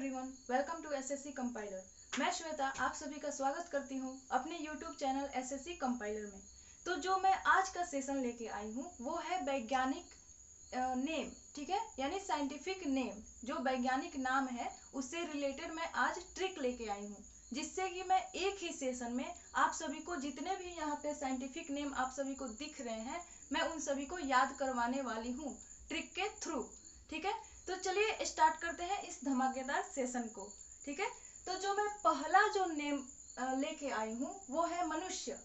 Everyone, welcome to SSC compiler. मैं श्वेता आप सभी का स्वागत करती हूँ अपने यूट्यूब चैनल एसएससी कंपाइलर में। तो जो मैं आज का सेशन लेके आई हूँ वो है वैज्ञानिक नेम, ठीक है, यानी साइंटिफिक नेम। जो वैज्ञानिक नाम है उससे रिलेटेड मैं आज ट्रिक लेके आई हूँ, जिससे कि मैं एक ही सेशन में आप सभी को जितने भी यहाँ पे साइंटिफिक नेम आप सभी को दिख रहे हैं मैं उन सभी को याद करवाने वाली हूँ ट्रिक के थ्रू। ठीक है, तो चलिए स्टार्ट करते हैं इस धमाकेदार सेशन को। ठीक है, तो जो मैं पहला जो नेम लेके आई हूँ वो है मनुष्य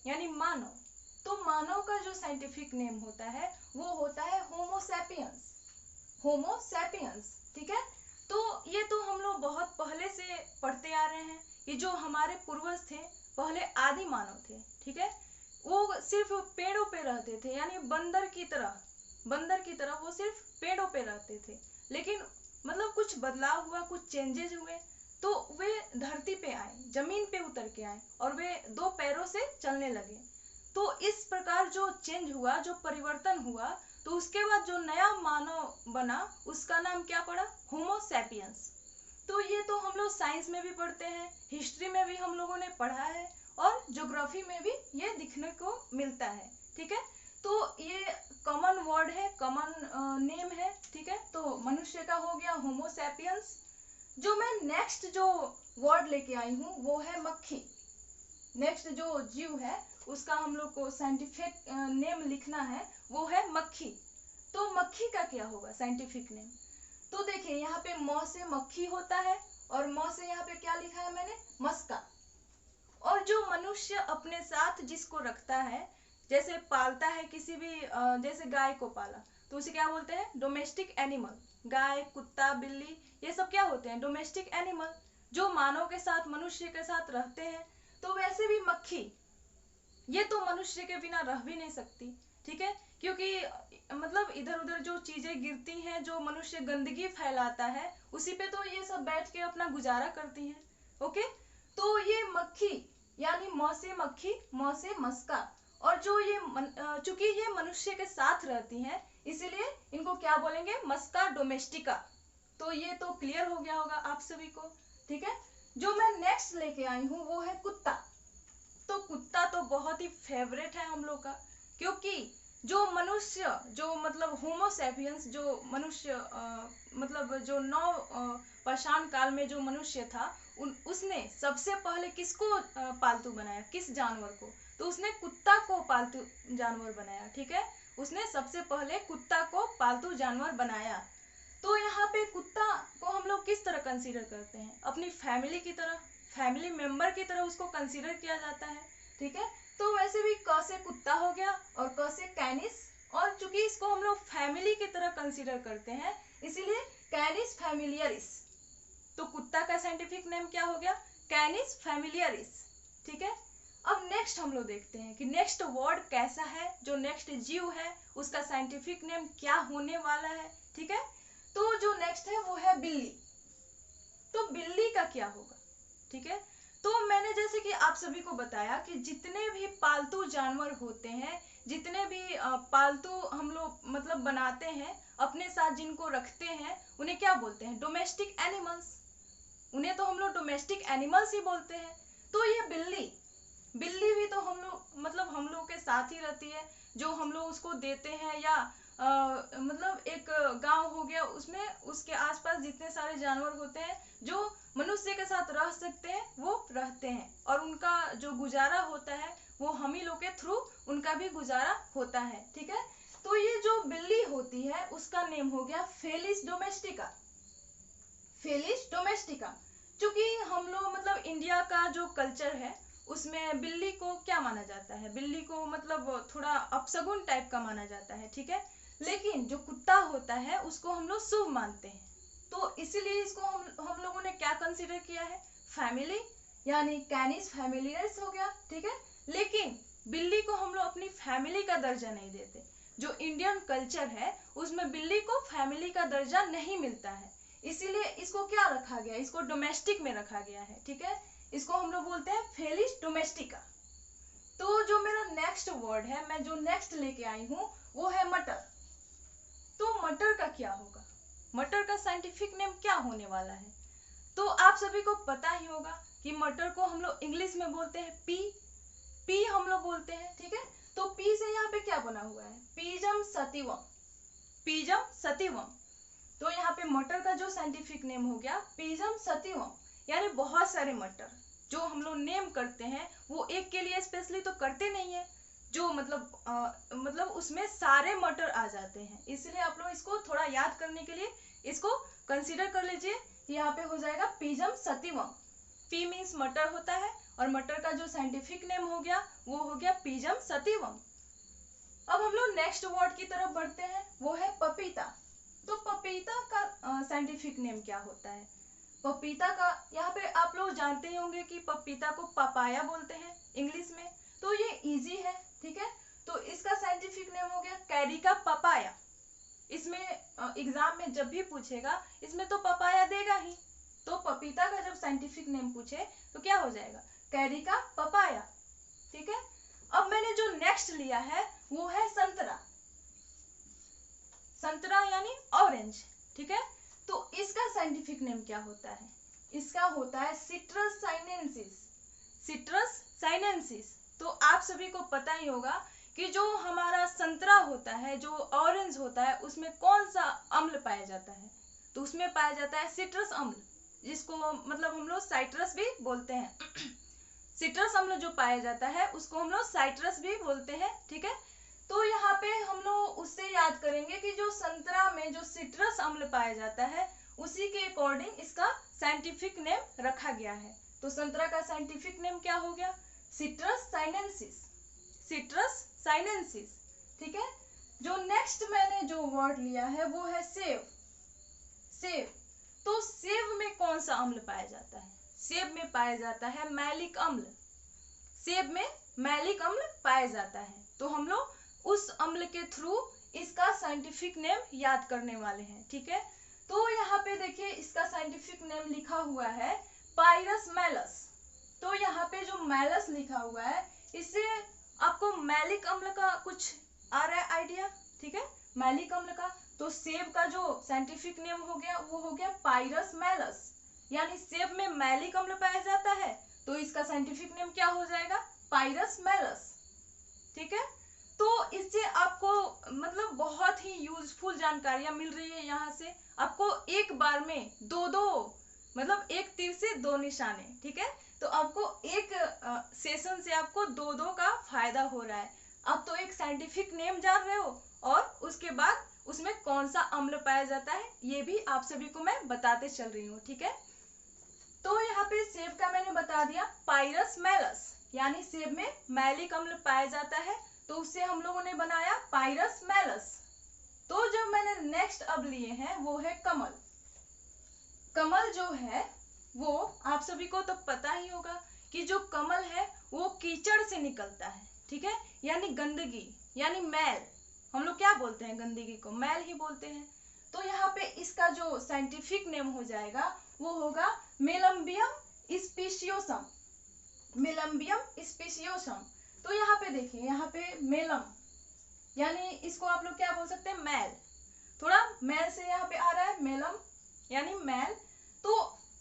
यानी मानव। तो मानव का जो साइंटिफिक नेम होता है वो होता है होमो सैपियंस। होमो सैपियंस, ठीक है। तो ये तो हम लोग बहुत पहले से पढ़ते आ रहे हैं। ये जो हमारे पूर्वज थे, पहले आदि मानव थे, ठीक है। वो सिर्फ पेड़ों पे रहते थे, यानी बंदर की तरह वो सिर्फ पेड़ों पे रहते थे। लेकिन मतलब कुछ बदलाव हुआ, कुछ चेंजेस हुए, तो वे धरती पे आए, जमीन पे उतर के आए और वे दो पैरों से चलने लगे। तो इस प्रकार जो चेंज हुआ, जो परिवर्तन हुआ, तो उसके बाद जो नया मानव बना उसका नाम क्या पड़ा? Homo sapiens. तो ये तो हम लोग साइंस में भी पढ़ते हैं, हिस्ट्री में भी हम लोगों ने पढ़ा है और ज्योग्राफी में भी ये दिखने को मिलता है। ठीक है, तो ये कॉमन वर्ड है, कॉमन नेम है। ठीक है, तो मनुष्य का हो गया होमो सैपियंस। जो मैं नेक्स्ट जो वर्ड लेके आई हूँ वो है मक्खी। नेक्स्ट जो जीव है उसका हम लोग को साइंटिफिक नेम लिखना है, वो है मक्खी। तो मक्खी का क्या होगा साइंटिफिक नेम? तो देखिए यहाँ पे मौ से मक्खी होता है और मौ से यहाँ पे क्या लिखा है मैंने? मस्का। और जो मनुष्य अपने साथ जिसको रखता है, जैसे पालता है किसी भी, जैसे गाय को पाला तो उसे क्या बोलते हैं? Domestic animal. गाय, कुत्ता, बिल्ली, ये सब क्या होते हैं? डोमेस्टिक एनिमल, जो मानव के साथ, मनुष्य के साथ रहते हैं। तो वैसे भी मक्खी, ये तो मनुष्य के बिना रह भी नहीं सकती। ठीक है, क्योंकि मतलब इधर उधर जो चीजें गिरती हैं, जो मनुष्य गंदगी फैलाता है, उसी पे तो ये सब बैठ के अपना गुजारा करती हैं। ओके, तो ये मक्खी यानी मौ से मक्खी, मौ से मस्का। और जो ये चूंकि ये मनुष्य के साथ रहती हैं इसीलिए इनको क्या बोलेंगे? मस्का डोमेस्टिका। तो ये तो क्लियर हो गया होगा आप सभी को। ठीक है, जो मैं नेक्स्ट लेके आई हूँ वो है कुत्ता। तो कुत्ता तो बहुत ही फेवरेट है हम लोग का, क्योंकि जो मनुष्य, जो मतलब होमो सैपियंस, जो मनुष्य मतलब जो पाषाण काल में जो मनुष्य था, उसने सबसे पहले किसको पालतू बनाया? किस जानवर को? तो उसने कुत्ता को पालतू जानवर बनाया। ठीक है, उसने सबसे पहले कुत्ता को पालतू जानवर बनाया। तो यहाँ पे कुत्ता को हम लोग किस तरह कंसीडर करते हैं? अपनी फैमिली की तरह, फैमिली मेंबर की तरह उसको कंसीडर किया जाता है। ठीक है, तो वैसे भी क से कुत्ता हो गया और क से कैनिस, और चूंकि इसको हम लोग फैमिली की तरह कंसीडर करते हैं इसीलिए कैनिस फैमिलियरिस। तो कुत्ता का साइंटिफिक नेम क्या हो गया? कैनिस फैमिलियरिस। ठीक है, अब नेक्स्ट हम लोग देखते हैं कि नेक्स्ट वर्ड कैसा है, जो नेक्स्ट जीव है उसका साइंटिफिक नेम क्या होने वाला है। ठीक है, तो जो नेक्स्ट है वो है बिल्ली। तो बिल्ली का क्या होगा? ठीक है, तो मैंने जैसे कि आप सभी को बताया कि जितने भी पालतू जानवर होते हैं, जितने भी पालतू हम लोग मतलब बनाते हैं अपने साथ, जिनको रखते हैं, उन्हें क्या बोलते हैं? Domestic animals. उन्हें तो हम लोग डोमेस्टिक एनिमल्स ही बोलते हैं। तो ये बिल्ली, बिल्ली भी तो हम लोग मतलब हम लोग के साथ ही रहती है, जो हम लोग उसको देते हैं, या मतलब एक गांव हो गया, उसमें उसके आसपास जितने सारे जानवर होते हैं जो मनुष्य के साथ रह सकते हैं वो रहते हैं, और उनका जो गुजारा होता है वो हम ही लोग के थ्रू उनका भी गुजारा होता है। ठीक है, तो ये जो बिल्ली होती है उसका नेम हो गया फेलिस डोमेस्टिका। Felis domestica. चूंकि हम लोग मतलब इंडिया का जो कल्चर है उसमें बिल्ली को क्या माना जाता है? बिल्ली को मतलब थोड़ा अपशगुन टाइप का माना जाता है। ठीक है, लेकिन जो कुत्ता होता है उसको हम लोग शुभ मानते हैं, तो इसीलिए इसको हम लोगों ने क्या कंसीडर किया है? फैमिली, यानी कैनिस फैमिलियर्स हो गया। ठीक है, लेकिन बिल्ली को हम लोग अपनी फैमिली का दर्जा नहीं देते। जो इंडियन कल्चर है उसमें बिल्ली को फैमिली का दर्जा नहीं मिलता है, इसीलिए इसको क्या रखा गया? इसको डोमेस्टिक में रखा गया है। ठीक है, इसको हम लोग बोलते हैं फेलिस डोमेस्टिका। तो जो मेरा नेक्स्ट वर्ड है, मैं जो नेक्स्ट लेके आई हूँ वो है मटर। तो मटर का क्या होगा? मटर का साइंटिफिक नेम क्या होने वाला है? तो आप सभी को पता ही होगा कि मटर को हम लोग इंग्लिश में बोलते हैं पी हम लोग बोलते हैं, ठीक है। तो पी से यहाँ पे क्या बना हुआ है, पीजम सतिवम। तो यहाँ पे मटर का जो साइंटिफिक नेम हो गया पीजम सतिवम, यानी बहुत सारे मटर जो हम लोग नेम करते हैं वो एक के लिए स्पेशली तो करते नहीं है, जो मतलब उसमें सारे मटर आ जाते हैं। इसलिए आप लोग इसको थोड़ा याद करने के लिए इसको कंसीडर कर लीजिए। यहाँ पे हो जाएगा पीजम सतिवम। पी मीन्स मटर होता है और मटर का जो साइंटिफिक नेम हो गया वो हो गया पीजम सतिवम। अब हम लोग नेक्स्ट वर्ड की तरफ बढ़ते हैं, वो है पपीता। तो पपीता का साइंटिफिक नेम क्या होता है? पपीता का यहाँ पे आप लोग जानते ही होंगे कि पपीता को पपाया बोलते हैं इंग्लिश में, तो ये इजी है, ठीक है। तो इसका साइंटिफिक नेम हो गया कैरिका पपाया। इसमें एग्जाम में जब भी पूछेगा इसमें तो पपाया देगा ही, तो पपीता का जब साइंटिफिक नेम पूछे तो क्या हो जाएगा, कैरिका पपाया, ठीक है। अब मैंने जो नेक्स्ट लिया है वो है संतरा यानी ऑरेंज, ठीक है। तो इसका साइंटिफिक नेम क्या होता है? इसका होता है सिट्रस साइनेंसिस। तो आप सभी को पता ही होगा कि जो हमारा संतरा होता है, जो ऑरेंज होता है, उसमें कौन सा अम्ल पाया जाता है? तो उसमें पाया जाता है सिट्रस अम्ल, जिसको मतलब हम लोग साइट्रस भी बोलते हैं। सिट्रस अम्ल जो पाया जाता है उसको हम लोग साइट्रस भी बोलते हैं, ठीक है। तो यहाँ पे हम लोग उससे याद करेंगे कि जो संतरा में जो सिट्रस अम्ल पाया जाता है उसी के अकॉर्डिंग इसका साइंटिफिक नेम रखा गया है। तो संतरा का साइंटिफिक नेम क्या हो गया, सिट्रस साइनेंसिस, ठीक है। जो नेक्स्ट मैंने जो वर्ड लिया है वो है सेब। तो सेब में कौन सा अम्ल पाया जाता है? सेब में पाया जाता है मैलिक अम्ल। सेब में मैलिक अम्ल पाया जाता है, तो हम लोग उस अम्ल के थ्रू इसका साइंटिफिक नेम याद करने वाले हैं, ठीक है। तो यहाँ पे देखिए इसका साइंटिफिक नेम लिखा हुआ है पायरस मैलस। तो यहाँ पे जो मैलस लिखा हुआ है इससे आपको मैलिक अम्ल का कुछ आ रहा है आइडिया, ठीक है, मैलिक अम्ल का। तो सेब का जो साइंटिफिक नेम हो गया वो हो गया पायरस मैलस, यानी सेब में मैलिक अम्ल पाया जाता है तो इसका साइंटिफिक नेम क्या हो जाएगा, पायरस मैलस, ठीक है। तो इससे आपको मतलब बहुत ही यूजफुल जानकारियां मिल रही है। यहाँ से आपको एक बार में दो मतलब एक तीर से दो निशाने, ठीक है। तो आपको एक सेशन से आपको दो का फायदा हो रहा है। अब तो एक साइंटिफिक नेम जान रहे हो और उसके बाद उसमें कौन सा अम्ल पाया जाता है ये भी आप सभी को मैं बताते चल रही हूँ, ठीक है। तो यहाँ पे सेब का मैंने बता दिया पायरस मैलस, यानी सेब में मैलिक अम्ल पाया जाता है, तो उससे हम लोगों ने बनाया पायरस मैलस। तो जो मैंने नेक्स्ट अब लिए हैं वो है कमल। कमल जो है वो आप सभी को तो पता ही होगा कि जो कमल है वो कीचड़ से निकलता है, ठीक है, यानी गंदगी यानी मैल। हम लोग क्या बोलते हैं, गंदगी को मैल ही बोलते हैं। तो यहाँ पे इसका जो साइंटिफिक नेम हो जाएगा वो होगा मेलम्बियम स्पीशियोसम। तो यहाँ पे देखिए, यहाँ पे मेलम यानी इसको आप लोग क्या बोल सकते हैं, मैल। थोड़ा मैल से यहाँ पे आ रहा है मेलम यानी मैल। तो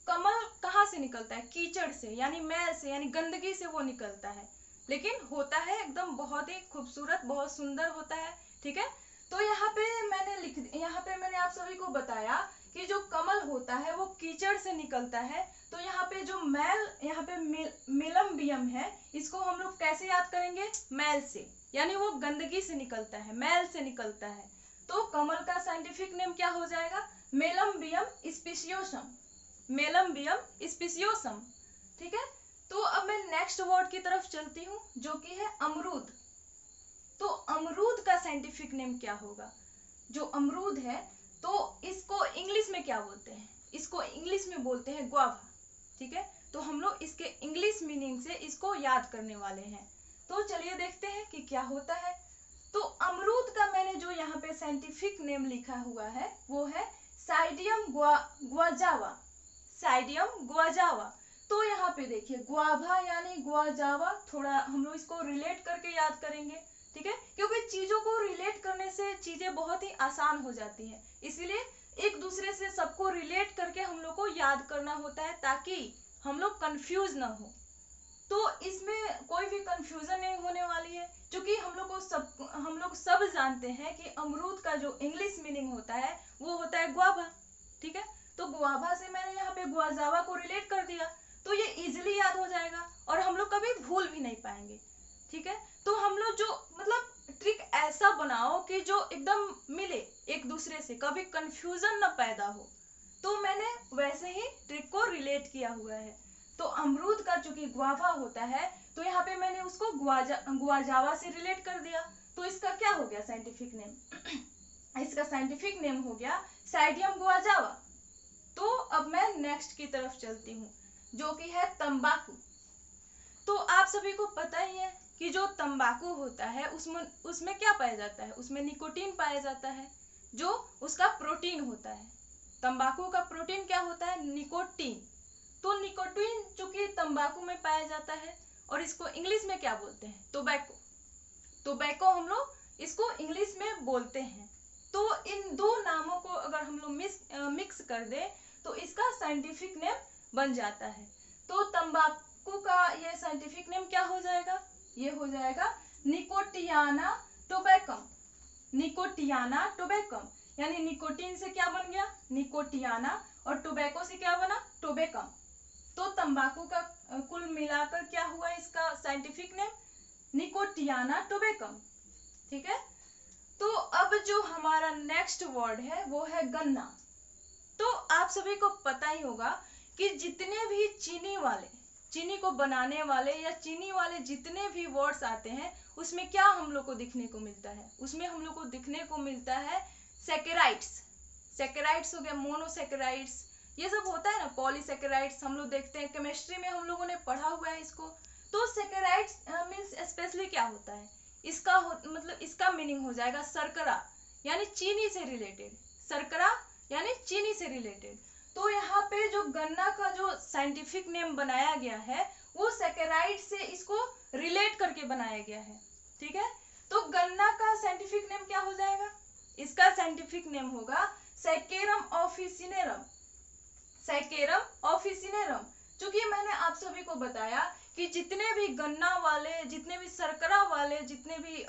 कमल कहाँ से निकलता है, कीचड़ से यानी मैल से यानी गंदगी से वो निकलता है, लेकिन होता है एकदम बहुत ही खूबसूरत, बहुत सुंदर होता है, ठीक है। तो यहाँ पे मैंने आप सभी को बताया कि जो कमल होता है वो कीचड़ से निकलता है। तो यहाँ पे जो मैल, यहाँ पे मेलम्बियम है, इसको हम लोग कैसे याद करेंगे, मैल से, यानी वो गंदगी से निकलता है, मैल से निकलता है। तो कमल का साइंटिफिक नेम क्या हो जाएगा, मेलम्बियम स्पीशियोसम, ठीक है। तो अब मैं नेक्स्ट वर्ड की तरफ चलती हूँ जो कि है अमरूद। तो अमरूद का साइंटिफिक नेम क्या होगा, जो अमरूद है तो इसको इंग्लिश में क्या बोलते हैं, इसको इंग्लिश में बोलते हैं ग्वावा, ठीक है। तो हम लोग इसके इंग्लिश मीनिंग से इसको याद करने वाले हैं। तो चलिए देखते हैं कि क्या होता है। तो अमरूद का मैंने जो यहाँ पे साइंटिफिक नेम लिखा हुआ है वो है साइडियम ग्वाजावा। तो यहाँ पे देखिए ग्वाभा यानी ग्वाजावा, थोड़ा हम लोग इसको रिलेट करके याद करेंगे, ठीक है, क्योंकि चीजों को रिलेट करने से चीजें बहुत ही आसान हो जाती हैं, इसीलिए एक दूसरे से सबको रिलेट करके हम लोग को याद याद करना होता है ताकि हम लोग कंफ्यूज ना हो। तो इसमें कोई भी कंफ्यूजन नहीं होने वाली है, क्योंकि हम लोग सब जानते हैं कि अमरूद का जो इंग्लिश मीनिंग होता है वो होता है गुआवा। ठीक है, तो गुआवा से मैंने यहाँ पे गुआजावा को रिलेट कर दिया, तो ये इजिली याद हो जाएगा और हम लोग कभी भूल भी नहीं पाएंगे। ठीक है, तो हम लोग जो मतलब ट्रिक ऐसा बनाओ कि जो एकदम मिले एक दूसरे से, कभी कंफ्यूजन ना पैदा हो। तो मैंने वैसे ही ट्रिक को रिलेट किया हुआ है। तो अमरूद का चूंकि गुआवा होता है, तो यहाँ पे मैंने उसको गुआजावा से रिलेट कर दिया। तो इसका क्या हो गया साइंटिफिक नेम? इसका साइंटिफिक नेम हो गया साइडियम गुआजावा। तो अब मैं नेक्स्ट की तरफ चलती हूँ, जो कि है तंबाकू। तो आप सभी को पता ही है कि जो तंबाकू होता है उसमें क्या पाया जाता है? उसमें निकोटीन पाया जाता है, जो उसका प्रोटीन होता है। तंबाकू का प्रोटीन क्या होता है? निकोटीन। तो निकोटीन चूंकि तंबाकू में पाया जाता है, और इसको इंग्लिश में क्या बोलते हैं? टोबैको। टोबैको हम लोग इसको इंग्लिश में बोलते हैं। तो इन दो नामों को अगर हम लोग मिक्स कर दे तो इसका साइंटिफिक नेम बन जाता है। तो तंबाकू का ये साइंटिफिक नेम क्या हो जाएगा? ये हो जाएगा निकोटियाना टोबैकम। निकोटियाना टोबैकम, यानी निकोटीन से क्या बन गया? निकोटियाना, और टोबैको से क्या बना? टोबैकम। तो तंबाकू का कुल मिलाकर क्या हुआ इसका साइंटिफिक नेम? Nicotiana tabacum. ठीक है, तो अब जो हमारा नेक्स्ट वर्ड है वो है गन्ना। तो आप सभी को पता ही होगा कि जितने भी चीनी को बनाने वाले या चीनी वाले जितने भी वर्ड्स आते हैं, उसमें क्या हम लोग को दिखने को मिलता है? उसमें हम लोग को दिखने को मिलता है सैकेराइड्स। सैकेराइड्स हो गया, मोनोसैकेराइड्स, ये सब होता है ना, पॉलीसैकेराइड्स हम लोग देखते हैं, केमिस्ट्री में हम लोगों ने पढ़ा हुआ है इसको। तो सैकेराइड्स मींस स्पेशली क्या होता है? मतलब इसका मीनिंग हो जाएगा शर्करा, यानी चीनी से रिलेटेड। शर्करा यानी चीनी से रिलेटेड। तो यहाँ पे जो गन्ना का जो साइंटिफिक नेम बनाया गया है वो सैकेराइड से इसको रिलेट करके बनाया गया है। ठीक है, तो गन्ना का साइंटिफिक नेम क्या हो जाएगा? इसका साइंटिफिक नेम होगा सैकेरम ऑफिसिनेरम। Saccharum officinarum. क्योंकि मैंने आप सभी को बताया कि जितने भी गन्ना वाले, जितने भी शर्करा वाले, जितने भी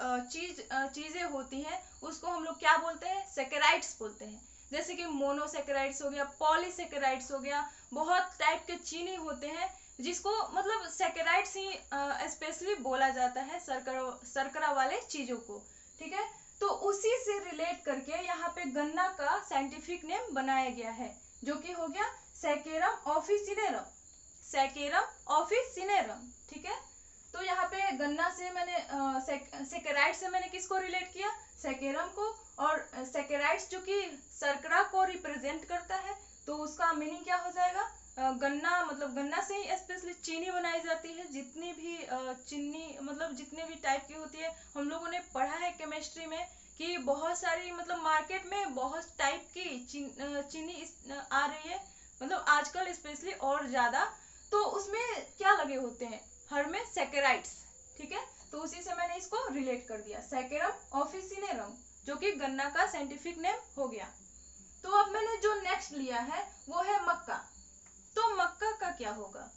चीजें होती हैं, उसको हम लोग क्या बोलते हैं? सैकेराइड्स बोलते हैं। जैसे कि मोनोसैकेराइड्स हो गया, पॉलीसैकेराइड्स हो गया, बहुत टाइप के चीनी होते हैं जिसको मतलब सैकेराइड्स ही स्पेशली बोला जाता है, शर्करा वाले चीजों को। ठीक है, तो उसी से रिलेट करके यहाँ पे गन्ना का साइंटिफिक नेम बनाया गया है, जो कि हो गया सैकेरम ऑफिसिनेरम। Saccharum officinarum. ठीक है, तो यहाँ पे गन्ना से मैंने सैकेराइड से मैंने किसको रिलेट किया? सैकेरम को। और सैकेराइड्स जो कि शर्करा को रिप्रेजेंट करता है, तो उसका मीनिंग क्या हो जाएगा? गन्ना, मतलब गन्ना से ही स्पेशली चीनी बनाई जाती है। जितनी भी चीनी मतलब जितने भी टाइप की होती है, हम लोगों ने पढ़ा है केमिस्ट्री में कि बहुत सारी मतलब मार्केट में बहुत टाइप की चीनी आ रही है, मतलब आजकल स्पेशली और ज्यादा। तो उसमें क्या लगे होते हैं? हर में सैकेराइड्स। ठीक है, तो उसी से मैंने इसको रिलेट कर दिया, सैकेरम ऑफिसिनेरम, जो कि गन्ना का साइंटिफिक नेम हो गया। तो अब मैंने जो नेक्स्ट लिया है वो है मक्का। तो मक्का का क्या होगा?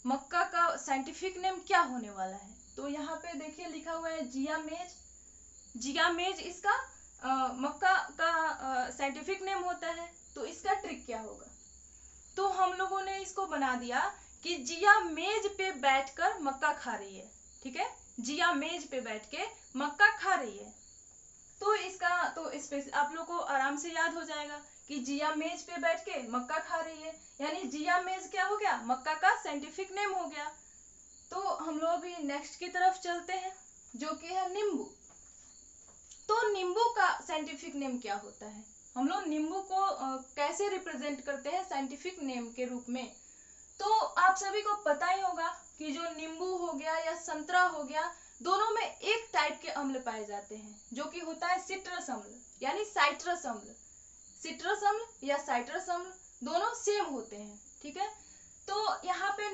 मक्का का साइंटिफिक नेम क्या होने वाला है? तो यहाँ पे देखिए लिखा हुआ है जियामेज। जियामेज इसका मक्का का साइंटिफिक नेम होता है। तो इसका ट्रिक क्या होगा? तो हम लोगों ने इसको बना दिया कि जिया मेज पे बैठकर मक्का खा रही है। ठीक है, जिया मेज पे बैठ के मक्का खा रही है। तो इसका तो आप लोग को आराम से याद हो जाएगा कि जिया मेज पे बैठ के मक्का खा रही है, यानी जिया मेज क्या हो गया? मक्का का साइंटिफिक नेम हो गया। तो हम लोग अभी नेक्स्ट की तरफ चलते हैं, जो कि है नींबू। तो नींबू का साइंटिफिक नेम क्या होता है? हम लोग नींबू को कैसे रिप्रेजेंट करते हैं साइंटिफिक नेम के रूप में? तो आप सभी को पता ही होगा कि जो नींबू हो गया या संतरा हो गया, दोनों में एक टाइप के अम्ल पाए जाते हैं, जो कि होता है सिट्रस अम्ल यानी साइट्रस अम्ल। सिट्रस अम्ल या साइट्रस अम्ल दोनों सेम होते हैं। ठीक है, तो यहाँ पे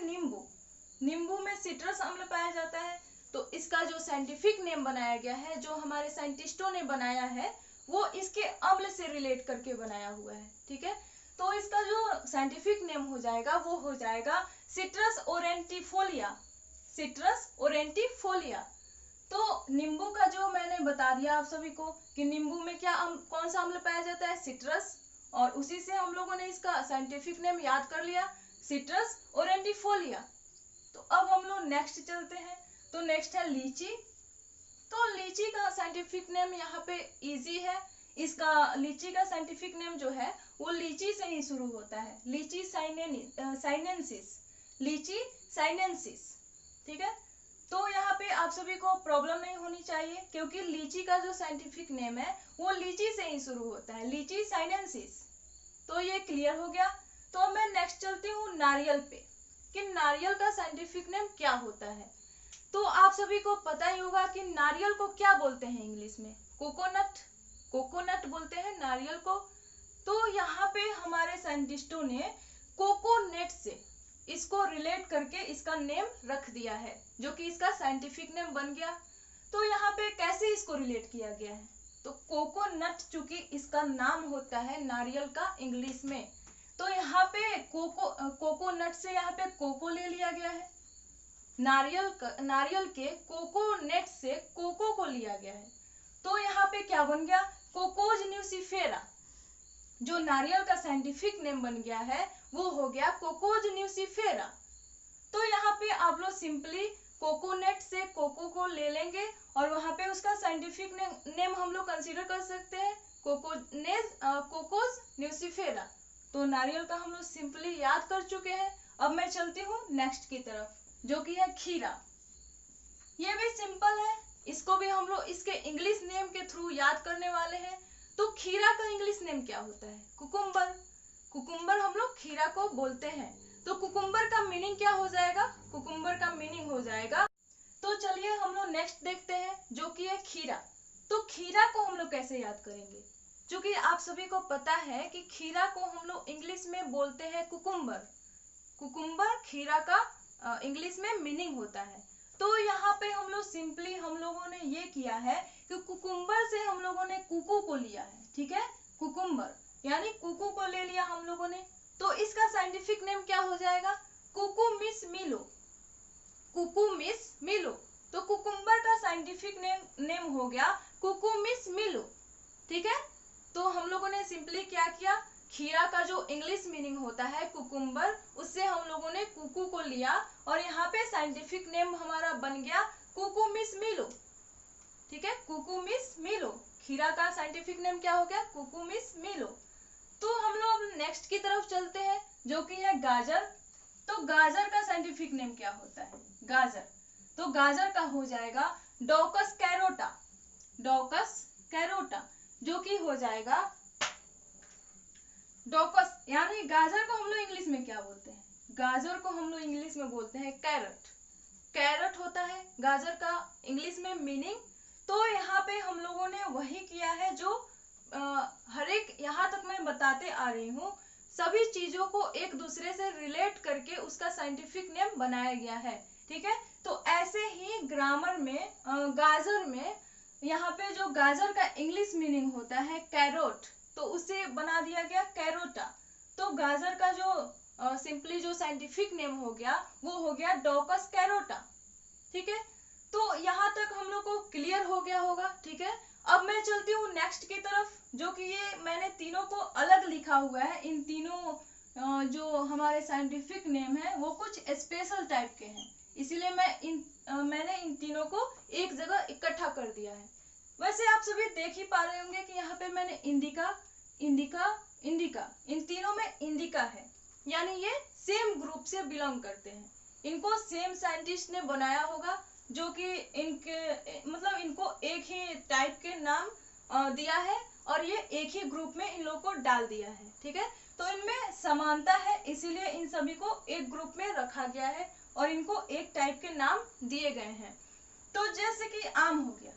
नींबू में सिट्रस अम्ल पाया जाता है। तो इसका जो साइंटिफिक नेम बनाया गया है, जो हमारे साइंटिस्टों ने बनाया है, वो इसके अम्ल से रिलेट करके बनाया हुआ है। ठीक है, तो इसका जो साइंटिफिक नेम हो जाएगा वो हो जाएगा सिट्रस ओरेंटिफोलिया, सिट्रस ओरेंटिफोलिया। तो नींबू का जो मैंने बता दिया आप सभी को कि नींबू में क्या कौन सा अम्ल पाया जाता है, सिट्रस, और उसी से हम लोगों ने इसका साइंटिफिक नेम याद कर लिया, सिट्रस ओरेंटिफोलिया। तो अब हम लोग नेक्स्ट चलते हैं। तो नेक्स्ट है लीची। तो लीची का साइंटिफिक नेम यहाँ पे इजी है। इसका लीची का साइंटिफिक नेम जो है वो लीची से ही शुरू होता है, लीची साइनेंसिस, लीची साइनेंसिस। ठीक है, तो यहाँ पे आप सभी को प्रॉब्लम नहीं होनी चाहिए क्योंकि लीची का जो साइंटिफिक नेम है वो लीची से ही शुरू होता है, लीची साइनेंसिस। तो ये क्लियर हो गया। तो अब मैं नेक्स्ट चलती हूँ नारियल पे कि नारियल का साइंटिफिक नेम क्या होता है। तो आप सभी को पता ही होगा कि नारियल को क्या बोलते हैं इंग्लिश में, कोकोनट, कोकोनट बोलते हैं नारियल को। तो यहाँ पे हमारे साइंटिस्टों ने कोकोनट से इसको रिलेट करके इसका नेम रख दिया है, जो कि इसका साइंटिफिक नेम बन गया। तो यहाँ पे कैसे इसको रिलेट किया गया है, तो कोकोनट चूंकि इसका नाम होता है नारियल का इंग्लिश में, तो यहाँ पे कोकोनट से यहाँ पे कोको ले लिया गया है, नारियल के कोकोनट से कोको को लिया गया है। तो यहाँ पे क्या बन गया, कोकोज न्यूसिफेरा। जो नारियल का साइंटिफिक नेम बन गया है वो हो गया कोकोज न्यूसिफेरा। तो यहाँ पे आप लोग सिंपली कोकोनट से कोको को ले लेंगे और वहां पे उसका साइंटिफिक नेम हम लोग कंसीडर कर सकते हैं कोकोज न्यूसिफेरा। तो नारियल का हम लोग सिंपली याद कर चुके हैं। अब मैं चलती हूँ नेक्स्ट की तरफ, जो कि है खीरा। ये भी सिंपल है, इसको भी हम लोग इसके इंग्लिश नेम के थ्रू याद करने वाले हैं। तो खीरा का इंग्लिश नेम क्या होता है, कुकुम्बर। कुकुम्बर हम लोग खीरा को बोलते हैं। तो कुकुम्बर का मीनिंग क्या हो जाएगा, कुकुम्बर का मीनिंग हो जाएगा। तो चलिए हम लोग नेक्स्ट देखते हैं, जो कि है खीरा। तो खीरा को हम लोग कैसे याद करेंगे, क्योंकि आप सभी को पता है कि खीरा को हम लोग इंग्लिश में बोलते हैं कुकुम्बर। कुकुम्बर खीरा का इंग्लिश में मीनिंग होता है। तो यहाँ पे हम लोग सिंपली हम लोगों ने ये किया है कि कुकुम्बर से हम लोगों ने कुकू को लिया है। ठीक है, कुकुम्बर यानी कुकू को ले लिया हम लोगों ने। तो इसका साइंटिफिक नेम क्या हो जाएगा, कुकुमिस मिलो, कुकुमिस मिलो। तो कुकुम्बर का साइंटिफिक नेम हो गया कुकुमिस मिलो। ठीक है, तो हम लोगों ने सिंपली क्या किया, खीरा का जो इंग्लिश मीनिंग होता है कुकुम्बर, उससे हम लोगों ने कुकू को लिया और यहाँ पे साइंटिफिक नेम हमारा बन गया कुकुमिस मिलो। ठीक है, कुकुमिस मिलो, खीरा का साइंटिफिक नेम क्या हो गया, कुकुमिस मिलो। तो हम लोग नेक्स्ट की तरफ चलते हैं, जो कि है गाजर। तो गाजर का साइंटिफिक नेम क्या होता है, गाजर। तो गाजर का हो जाएगा डोकस कैरोटा, डोकस कैरोटा, जो कि हो जाएगा डोकस। यानी गाजर को हम लोग इंग्लिश में क्या बोलते हैं, गाजर को हम लोग इंग्लिश में बोलते हैं कैरट। कैरट होता है गाजर का इंग्लिश में मीनिंग। तो यहाँ पे हम लोगों ने वही किया है जो हर एक यहाँ तक मैं बताते आ रही हूँ, सभी चीजों को एक दूसरे से रिलेट करके उसका साइंटिफिक नेम बनाया गया है। ठीक है, तो ऐसे ही ग्रामर में गाजर में यहाँ पे जो गाजर का इंग्लिश मीनिंग होता है कैरोट, तो उसे बना दिया गया कैरोटा। तो गाजर का जो सिंपली जो साइंटिफिक नेम हो गया वो हो गया डोकस कैरोटा। ठीक है, तो यहाँ तक हम लोग को क्लियर हो गया होगा। ठीक है, अब मैं चलती हूँ नेक्स्ट की तरफ, जो कि ये मैंने तीनों को अलग लिखा हुआ है। इन तीनों जो हमारे साइंटिफिक नेम है वो कुछ स्पेशल टाइप के हैं, इसीलिए मैंने इन तीनों को एक जगह इकट्ठा कर दिया है। वैसे आप सभी देख ही पा रहे होंगे कि यहाँ पे मैंने इंडिका, इंडिका, इंडिका, इन तीनों में इंडिका है, यानी ये सेम ग्रुप से बिलोंग करते हैं। इनको सेम साइंटिस्ट ने बनाया होगा, जो कि इनके मतलब इनको एक ही टाइप के नाम दिया है और ये एक ही ग्रुप में इन लोगों को डाल दिया है। ठीक है, तो इनमें समानता है, इसीलिए इन सभी को एक ग्रुप में रखा गया है और इनको एक टाइप के नाम दिए गए हैं। तो जैसे कि आम हो गया,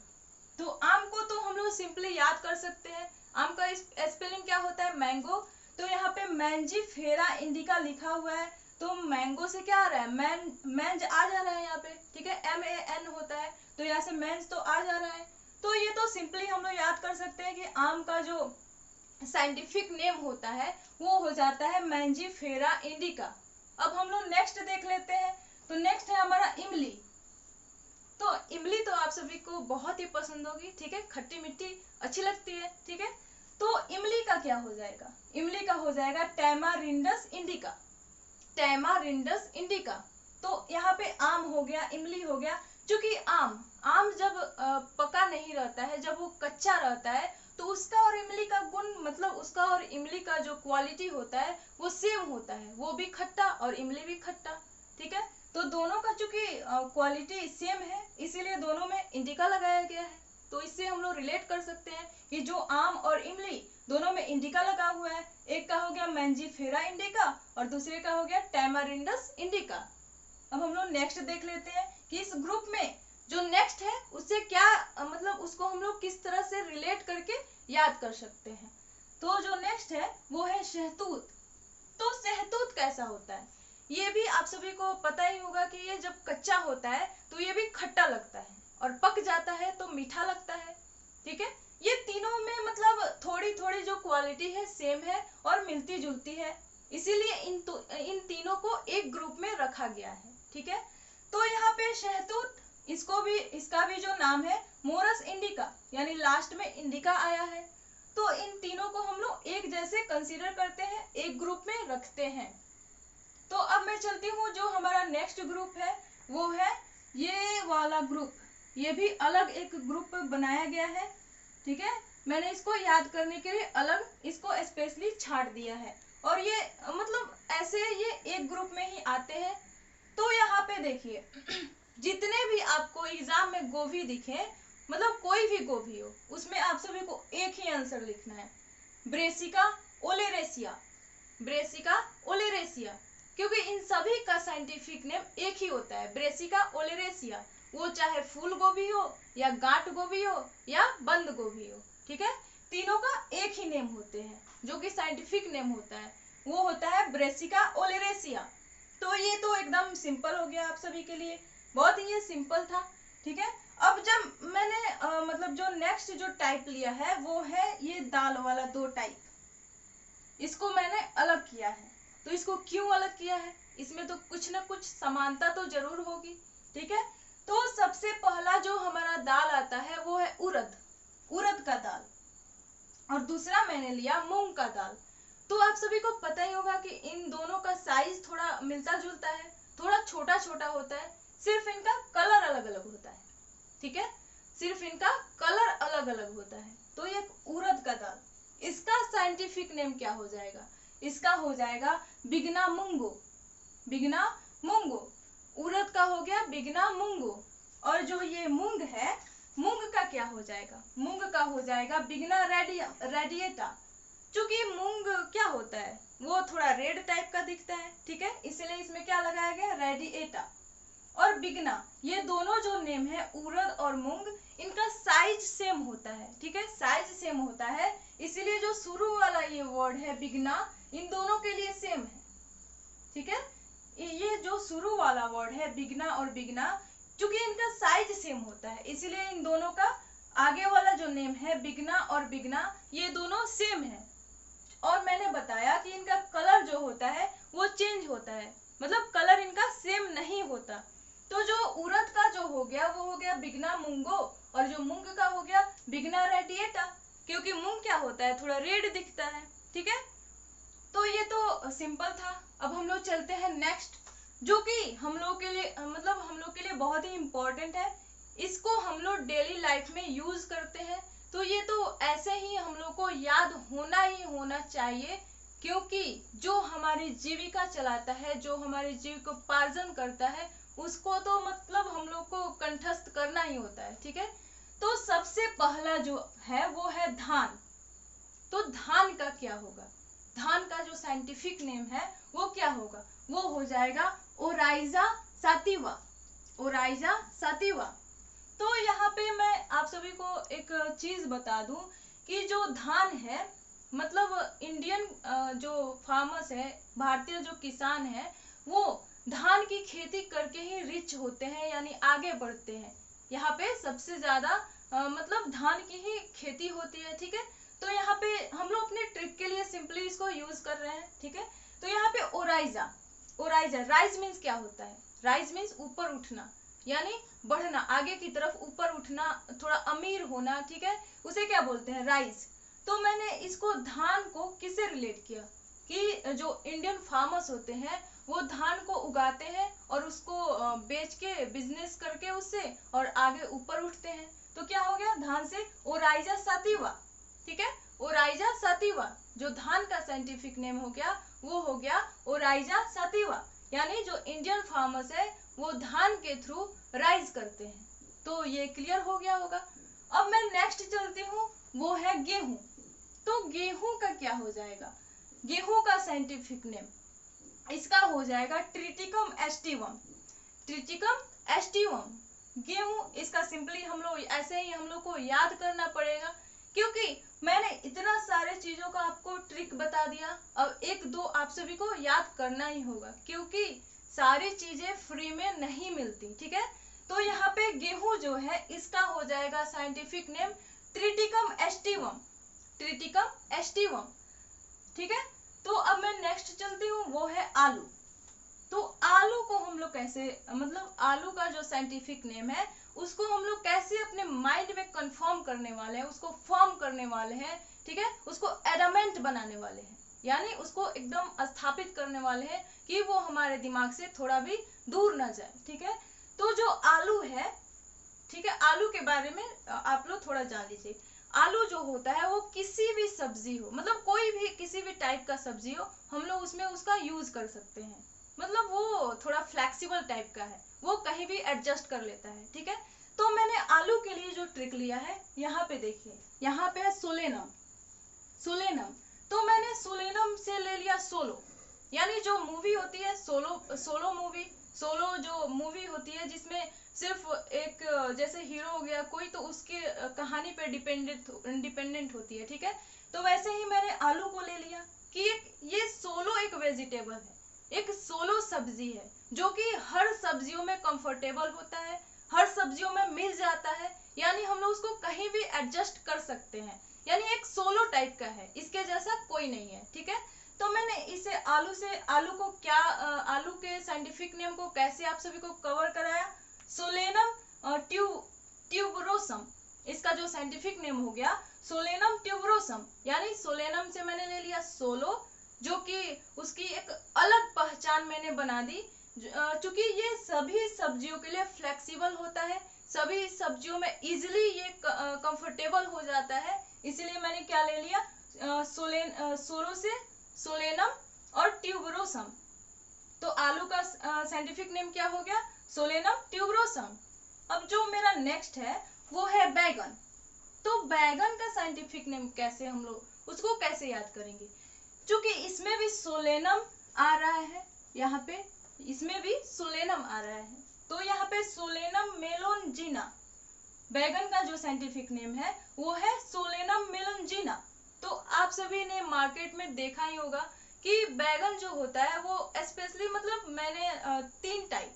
तो आम को तो हम लोग सिंपली याद कर सकते हैं। आम का स्पेलिंग क्या होता है, मैंगो। तो यहाँ पे मैंजीफेरा इंडिका लिखा हुआ है, तो मैंगो से क्या आ रहा है, मैंज आ जा रहा है यहाँ पे। ठीक है, MAN होता है, तो यहाँ से मैंज तो आ जा रहा है। तो ये तो सिंपली हम लोग याद कर सकते हैं कि आम का जो साइंटिफिक नेम होता है वो हो जाता है मैंजीफेरा इंडिका। अब हम लोग नेक्स्ट देख लेते हैं। तो नेक्स्ट है हमारा इमली। तो इमली तो आप सभी को बहुत ही पसंद होगी, ठीक है, खट्टी मीठी अच्छी लगती है, ठीक है। तो इमली का क्या हो जाएगा? इमली का हो जाएगा टैमारिंडस इंडिका। टैमारिंडस इंडिका। तो यहाँ पे आम हो गया, इमली हो गया। क्योंकि आम जब पका नहीं रहता है, जब वो कच्चा रहता है, तो उसका और इमली का गुण, मतलब उसका और इमली का जो क्वालिटी होता है वो सेम होता है, वो भी खट्टा और इमली भी खट्टा, ठीक है। तो दोनों का चूंकि क्वालिटी सेम है, इसीलिए दोनों में इंडिका लगाया गया है। तो इससे हम लोग रिलेट कर सकते हैं कि जो आम और इमली दोनों में इंडिका लगा हुआ है, एक का हो गया मैंजीफेरा इंडिका और दूसरे का हो गया टैमारिंडस इंडिका। अब हम लोग नेक्स्ट देख लेते हैं कि इस ग्रुप में जो नेक्स्ट है उससे क्या मतलब उसको हम लोग किस तरह से रिलेट करके याद कर सकते हैं। तो जो नेक्स्ट है वो है शहतूत। तो शहतूत कैसा होता है? ये भी आप सभी को पता ही होगा कि ये जब कच्चा होता है तो ये भी खट्टा लगता है और पक जाता है तो मीठा लगता है, ठीक है। ये तीनों में मतलब थोड़ी थोड़ी जो क्वालिटी है सेम है और मिलती जुलती है, इसीलिए इन तीनों को एक ग्रुप में रखा गया है, ठीक है। तो यहाँ पे शहतूत, इसका भी जो नाम है मोरस इंडिका, यानी लास्ट में इंडिका आया है। तो इन तीनों को हम लोग एक जैसे कंसीडर करते हैं, एक ग्रुप में रखते हैं। तो अब मैं चलती हूँ, जो हमारा नेक्स्ट ग्रुप है वो है ये वाला ग्रुप। ये भी अलग एक ग्रुप बनाया गया है, ठीक है। मैंने इसको याद करने के लिए अलग इसको स्पेशली छांट दिया है और ये मतलब ऐसे ये एक ग्रुप में ही आते हैं। तो यहाँ पे देखिए जितने भी आपको एग्जाम में गोभी दिखे, मतलब कोई भी गोभी हो, उसमें आप सभी को एक ही आंसर लिखना है, ब्रेसिका ओलेरेसिया। ब्रेसिका ओलेरेसिया, क्योंकि इन सभी का साइंटिफिक नेम एक ही होता है, ब्रेसिका ओलेरेसिया। वो चाहे फूल गोभी हो या गांठ गोभी हो या बंद गोभी हो, ठीक है, तीनों का एक ही नेम होते हैं, जो कि साइंटिफिक नेम होता है वो होता है ब्रेसिका ओलेरेसिया। तो ये तो एकदम सिंपल हो गया आप सभी के लिए, बहुत ही ये सिंपल था, ठीक है। अब जब मैंने मतलब जो नेक्स्ट जो टाइप लिया है वो है ये दाल वाला 2 टाइप, इसको मैंने अलग किया है। तो इसको क्यों अलग किया है? इसमें तो कुछ ना कुछ समानता तो जरूर होगी, ठीक है। तो सबसे पहला जो हमारा दाल आता है वो है उड़द का दाल, और दूसरा मैंने लिया मूंग का दाल। तो आप सभी को पता ही होगा कि इन दोनों का साइज थोड़ा मिलता जुलता है, थोड़ा छोटा छोटा होता है, सिर्फ इनका कलर अलग अलग होता है, ठीक है, सिर्फ इनका कलर अलग अलग होता है। तो ये उड़द का दाल, इसका साइंटिफिक नेम क्या हो जाएगा? इसका हो जाएगा बिगना मुंगो। बिगना मुंगो, उड़द का हो गया बिगना मुंगो। और जो ये मूंग है, मूंग का क्या हो जाएगा? मूंग का हो जाएगा बिगना रेडिएटा। क्योंकि मूंग क्या होता है, वो थोड़ा रेड टाइप का दिखता है, ठीक है, इसलिए इसमें क्या लगाया गया, रेडिएटा। और बिगना, ये दोनों जो नेम है उड़द और मूंग, इनका साइज सेम होता है, ठीक है, साइज सेम होता है, इसीलिए जो शुरू वाला ये वर्ड है बिगना, इन दोनों के लिए सेम है, ठीक है। ये जो शुरू वाला वर्ड है बिगना और बिगना, क्योंकि इनका साइज सेम होता है, इसीलिए इन दोनों का आगे वाला जो नेम है बिगना और बिगना, ये दोनों सेम है। और मैंने बताया कि इनका कलर जो होता है वो चेंज होता है, मतलब कलर इनका सेम नहीं होता। तो जो उड़द का जो हो गया वो हो गया बिगना मुंगो, और जो मूंग का हो गया बिगना रेडिएटा, क्योंकि मूंग क्या होता है, थोड़ा रेड दिखता है, ठीक है। तो ये तो सिंपल था। अब हम लोग चलते हैं नेक्स्ट, जो कि हम लोग के लिए मतलब हम लोग के लिए बहुत ही इम्पोर्टेंट है, इसको हम लोग डेली लाइफ में यूज करते हैं। तो ये तो ऐसे ही हम लोग को याद होना ही होना चाहिए, क्योंकि जो हमारी जीविका चलाता है, जो हमारी जीविकोपार्जन करता है, उसको तो मतलब हम लोग को कंठस्थ करना ही होता है, ठीक है। तो सबसे पहला जो है वो है धान। तो धान का क्या होगा? धान का जो साइंटिफिक नेम है वो क्या होगा? वो हो जाएगा ओराइजा सातिवा। ओराइजा सातिवा। तो यहाँ पे मैं आप सभी को एक चीज बता दूं कि जो धान है, मतलब इंडियन जो फार्मर्स है, भारतीय जो किसान है, वो धान की खेती करके ही रिच होते हैं, यानी आगे बढ़ते हैं। यहाँ पे सबसे ज्यादा मतलब धान की ही खेती होती है, ठीक है। तो यहाँ पे हम लोग अपने ट्रिक के लिए सिंपली इसको यूज कर रहे हैं, ठीक है। तो यहाँ पे ओराइजा, ओराइजा, राइज मीन्स क्या होता है? राइज मीन्स ऊपर उठना, यानी बढ़ना, आगे की तरफ ऊपर उठना, थोड़ा अमीर होना, ठीक है, उसे क्या बोलते हैं? राइज। तो मैंने इसको धान को किससे रिलेट किया कि जो इंडियन फार्मर्स होते हैं वो धान को उगाते हैं और उसको बेच के बिजनेस करके उससे और आगे ऊपर उठते हैं। तो क्या हो गया? धान से ओराइजा सातिवा, ठीक है, ओराइजा सातिवा, जो धान का साइंटिफिक नेम हो गया वो हो गया ओराइजा सातिवा, यानी जो इंडियन फार्मर्स है वो धान के थ्रू राइज करते हैं। तो ये क्लियर हो गया होगा। अब मैं नेक्स्ट चलती हूँ, वो है गेहूं। तो गेहूं का क्या हो जाएगा? गेहूं का साइंटिफिक नेम इसका हो जाएगा ट्रिटिकम एस्टिवम, ट्रिटिकम एस्टिवम। गेहूं, इसका सिंपली हम लोग ऐसे ही हम लोग को याद करना पड़ेगा, क्योंकि मैंने इतना सारे चीजों का आपको ट्रिक बता दिया। अब एक दो आप सभी को याद करना ही होगा, क्योंकि सारी चीजें फ्री में नहीं मिलती, ठीक है। तो यहाँ पे गेहूं जो है इसका हो जाएगा scientific name Triticum aestivum, Triticum aestivum, ठीक है। तो अब मैं नेक्स्ट चलती हूँ, वो है आलू। तो आलू को हम लोग कैसे, मतलब आलू का जो साइंटिफिक नेम है उसको हम लोग कैसे अपने माइंड में कंफर्म करने वाले हैं, उसको फॉर्म करने वाले हैं, ठीक है, उसको एडामेंट बनाने वाले हैं, यानी उसको एकदम स्थापित करने वाले हैं कि वो हमारे दिमाग से थोड़ा भी दूर ना जाए, ठीक है। तो जो आलू है, ठीक है, आलू के बारे में आप लोग थोड़ा जान लीजिए। आलू जो होता है वो किसी भी सब्जी हो, मतलब कोई भी किसी भी टाइप का सब्जी हो, हम लोग उसमें उसका यूज कर सकते हैं। मतलब वो थोड़ा फ्लेक्सिबल टाइप का है, वो कहीं भी एडजस्ट कर लेता है, ठीक है। तो मैंने आलू के लिए जो ट्रिक लिया है, यहाँ पे देखिए, यहाँ पे है सोलेनम, सोलेनम। तो मैंने सोलेनम से ले लिया सोलो, यानी जो मूवी होती है सोलो, सोलो मूवी, सोलो जो मूवी होती है जिसमें सिर्फ एक जैसे हीरो हो गया कोई, तो उसकी कहानी पे डिपेंडेंट होती है, ठीक है। तो वैसे ही मैंने आलू को ले लिया कि ये सोलो एक वेजिटेबल है, एक सोलो सब्जी है जो कि हर सब्जियों में कंफर्टेबल होता है, हर सब्जियों में मिल जाता है, यानी हम लोग उसको कहीं भी एडजस्ट कर सकते हैं, यानी एक सोलो टाइप का है, इसके जैसा कोई नहीं है, ठीक है। तो मैंने इसे आलू से, आलू को क्या, आलू के साइंटिफिक नेम को कैसे आप सभी को कवर कराया? सोलेनम ट्यूबरोसम, इसका जो साइंटिफिक नेम हो गया सोलेनम ट्यूबरोसम, यानी सोलेनम से मैंने ले लिया सोलो, जो कि उसकी एक अलग पहचान मैंने बना दी, चूंकि ये सभी सब्जियों के लिए फ्लेक्सिबल होता है, सभी सब्जियों में इजिली ये कंफर्टेबल हो जाता है, इसलिए मैंने क्या ले लिया, सोलो से सोलेनम और ट्यूबरोसम। तो आलू का साइंटिफिक नेम क्या हो गया? Solanum tuberosum. अब जो मेरा नेक्स्ट है वो है बैगन। तो बैगन का साइंटिफिक नेम कैसे, हम लोग उसको कैसे याद करेंगे? क्योंकि इसमें भी सोलेनम आ रहा है, यहाँ पे इसमें भी सोलेनम आ रहा है, तो यहाँ पे सोलेनम मेलोनजिना, बैगन का जो साइंटिफिक नेम है वो है सोलेनम मेलोनजिना। तो आप सभी ने मार्केट में देखा ही होगा कि बैगन जो होता है वो स्पेशली, मतलब मैंने तीन टाइप,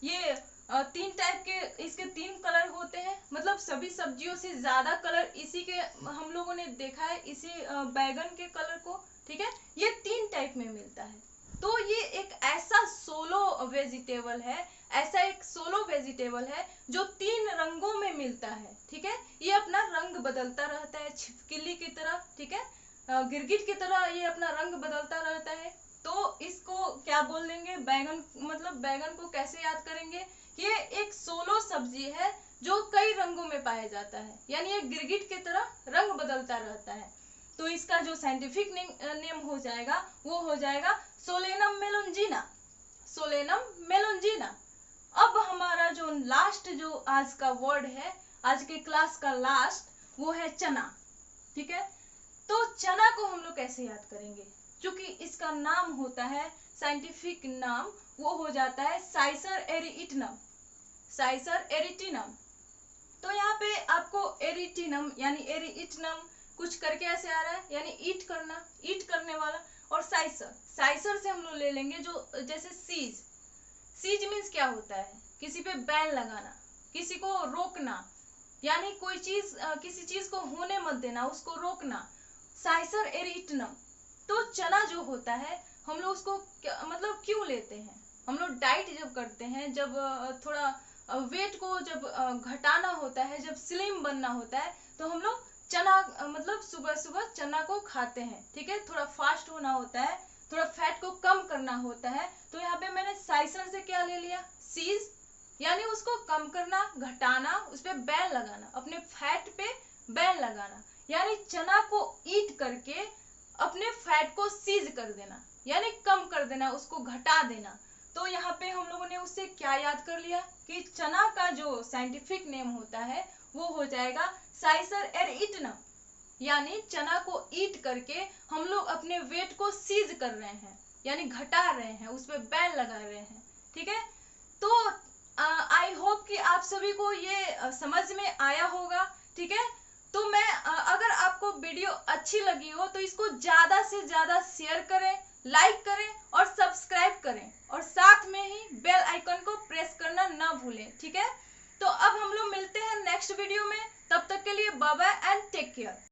ये तीन टाइप के इसके तीन कलर होते हैं, मतलब सभी सब्जियों से ज्यादा कलर इसी के हम लोगों ने देखा है, इसी बैगन के कलर को, ठीक है। ये तीन टाइप में मिलता है, तो ये एक ऐसा सोलो वेजिटेबल है, ऐसा एक सोलो वेजिटेबल है जो तीन रंगों में मिलता है, ठीक है। ये अपना रंग बदलता रहता है छिपकली की तरह, ठीक है, गिरगिट की तरह ये अपना रंग बदलता रहता है। तो इसको क्या बोल देंगे? बैगन, मतलब बैगन को कैसे याद करेंगे? ये एक सोलो सब्जी है जो कई रंगों में पाया जाता है, यानी ये गिरगिट की तरह रंग बदलता रहता है। तो इसका जो साइंटिफिक नेम हो जाएगा वो हो जाएगा सोलेनम मेलोनजिना, सोलेनम मेलोनजिना। अब हमारा जो लास्ट, जो आज का वर्ड है, आज के क्लास का लास्ट, वो है चना, ठीक है। तो चना को हम लोग कैसे याद करेंगे? क्योंकि इसका नाम होता है, साइंटिफिक नाम वो हो जाता है साइसर एरिटिनम, साइसर एरिटिनम। तो यहाँ पे आपको एरिटिनम यानी एरिटिनम कुछ करके ऐसे आ रहा है, यानी ईट करना, ईट करने वाला, और साइसर, साइसर से हम लोग ले लेंगे जो जैसे सीज, सीज मीन्स क्या होता है? किसी पे बैन लगाना, किसी को रोकना, यानी कोई चीज किसी चीज को होने मत देना, उसको रोकना। साइसर एरिटनम। तो चना जो होता है हम लोग उसको मतलब क्यों लेते हैं, हम लोग डाइट जब करते हैं, जब थोड़ा वेट को जब घटाना होता है, जब स्लिम बनना होता है, तो हम लोग चना मतलब सुबह सुबह चना को खाते हैं, ठीक है। थोड़ा फास्ट होना होता है, थोड़ा फैट को कम करना होता है। तो यहाँ पे मैंने साइसर से क्या ले लिया, सीज, यानी उसको कम करना, घटाना, उस पर बैन लगाना, अपने फैट पे बैन लगाना, यानी चना को ईट करके अपने फैट को सीज कर देना, यानी कम कर देना, उसको घटा देना। तो यहाँ पे हम लोगों ने उससे क्या याद कर लिया कि चना का जो साइंटिफिक नेम होता है वो हो जाएगा साइसर एरिटनम, यानी चना को ईट करके हम लोग अपने वेट को सीज कर रहे हैं, यानी घटा रहे हैं, उस पर बैन लगा रहे हैं, ठीक है। तो आई होप कि आप सभी को ये समझ में आया होगा, ठीक है। तो मैं अगर आपको वीडियो अच्छी लगी हो तो इसको ज्यादा से ज्यादा शेयर करें, लाइक करें और सब्सक्राइब करें, और साथ में ही बेल आइकन को प्रेस करना ना भूलें, ठीक है। तो अब हम लोग मिलते हैं नेक्स्ट वीडियो में, तब तक के लिए bye bye and take care.